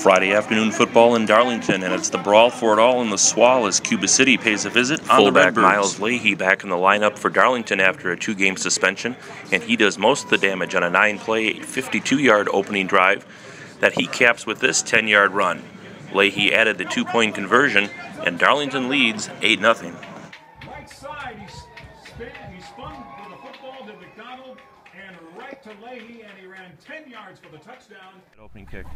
Friday afternoon football in Darlington, and it's the brawl for it all in the SWAL as Cuba City pays a visit on the Redbirds. Miles Leahy back in the lineup for Darlington after a 2-game suspension, and he does most of the damage on a 9-play, 52-yard opening drive that he caps with this 10-yard run. Leahy added the 2-point conversion, and Darlington leads 8-0. Right side, he spun for the football to McDonald and right to Leahy, and he ran 10 yards for the touchdown. Opening kick.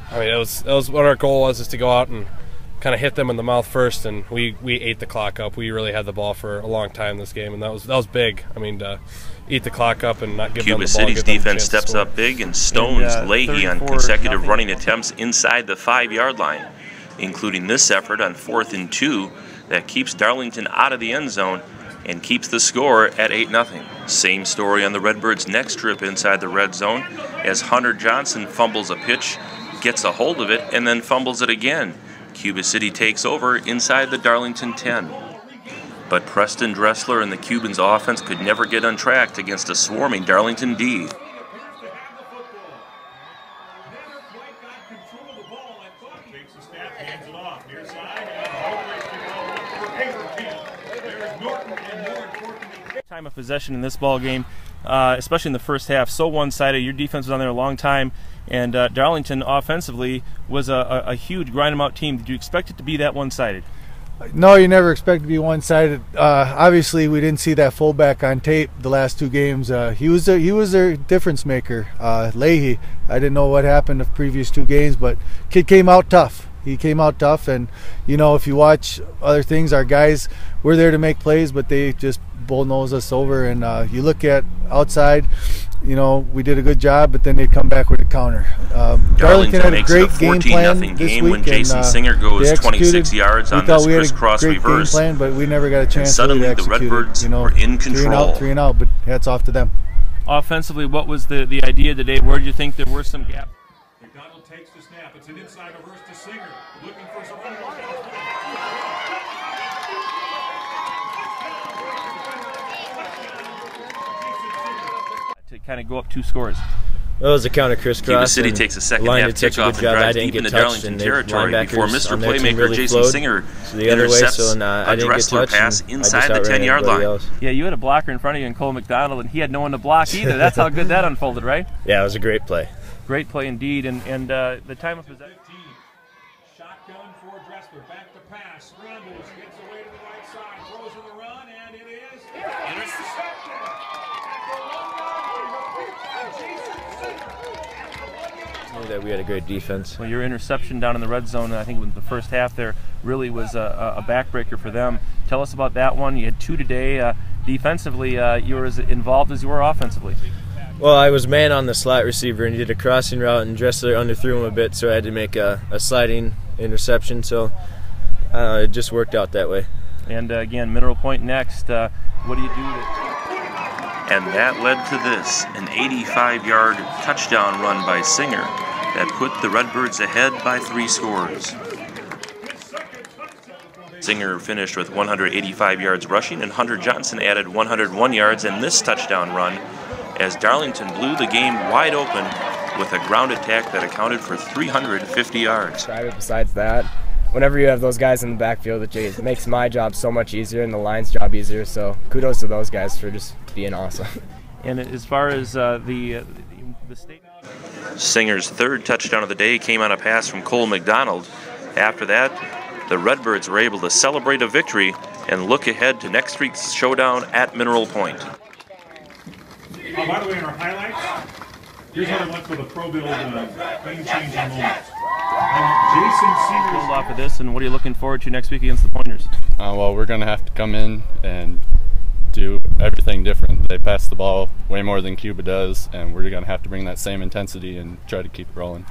I mean, that was what our goal was, is to go out and kind of hit them in the mouth first, and we ate the clock up. We really had the ball for a long time this game, and that was big. I mean, to eat the clock up and not give them the ball. Cuba City's defense steps up big and stones Leahy on consecutive running attempts inside the 5-yard line, including this effort on 4th and 2 that keeps Darlington out of the end zone and keeps the score at 8-0. Same story on the Redbirds' next trip inside the red zone as Hunter Johnson fumbles a pitch, gets a hold of it, and then fumbles it again. Cuba City takes over inside the Darlington 10. But Preston Dressler and the Cubans' offense could never get untracked against a swarming Darlington D. Time of possession in this ball game, especially in the first half, so one-sided. Your defense was on there a long time, and Darlington offensively was a huge grind-em-out team. Did you expect it to be that one-sided? No, you never expect to be one-sided. Obviously, we didn't see that fullback on tape the last 2 games. He was their difference maker, Leahy. I didn't know what happened the previous 2 games, but kid came out tough. He came out tough, and you know, if you watch other things, our guys were there to make plays, but they just bullnose us over. And you look at outside, you know, we did a good job, but then they come back with a counter. Darlington had a great game plan this week, when Jason Singer goes 26 yards on this crisscross reverse. Game plan, but we never got a chance. And suddenly the Redbirds were in control. 3 and out, but hats off to them. Offensively, what was the idea today? Where do you think there were some gaps? McDonald takes the snap. It's an inside reverse to Singer, looking for some. To kind of go up 2 scores. Well, it was a counter crisscross. Cuba City takes a second-half kickoff and drives deep into Darlington territory before Mr. Playmaker Jason Singer intercepts a Dressler pass inside the 10-yard line. Yeah, you had a blocker in front of you in Cole McDonald, and he had no one to block either. That's how good that unfolded, right? Yeah, it was a great play. Great play indeed, and the time of possession. Shotgun for Dressler, back to pass. Hernandez gets away to the right side, throws in the run, and it is intercepted. That we had a great defense. Well, your interception down in the red zone, I think in the first half there, really was a backbreaker for them. Tell us about that one. You had 2 today. Defensively, you were as involved as you were offensively. Well, I was man on the slot receiver, and he did a crossing route, and Dressler underthrew him a bit, so I had to make a sliding interception. So it just worked out that way. And again, Mineral Point next. What do you do? And that led to this, an 85-yard touchdown run by Singer that put the Redbirds ahead by 3 scores. Singer finished with 185 yards rushing, and Hunter Johnson added 101 yards in this touchdown run as Darlington blew the game wide open with a ground attack that accounted for 350 yards. Besides that, whenever you have those guys in the backfield, it makes my job so much easier and the line's job easier, so kudos to those guys for just being awesome. And as far as the state, Singer's 3rd touchdown of the day came on a pass from Cole McDonald. After that, the Redbirds were able to celebrate a victory and look ahead to next week's showdown at Mineral Point. By the way, in our highlights, here's how I went for the Pro Build game-changing moment. Jason Singer build off of this, and what are you looking forward to next week against the Pointers? Well, we're going to have to come in and do everything different. They pass the ball way more than Cuba does, and we're going to have to bring that same intensity and try to keep it rolling.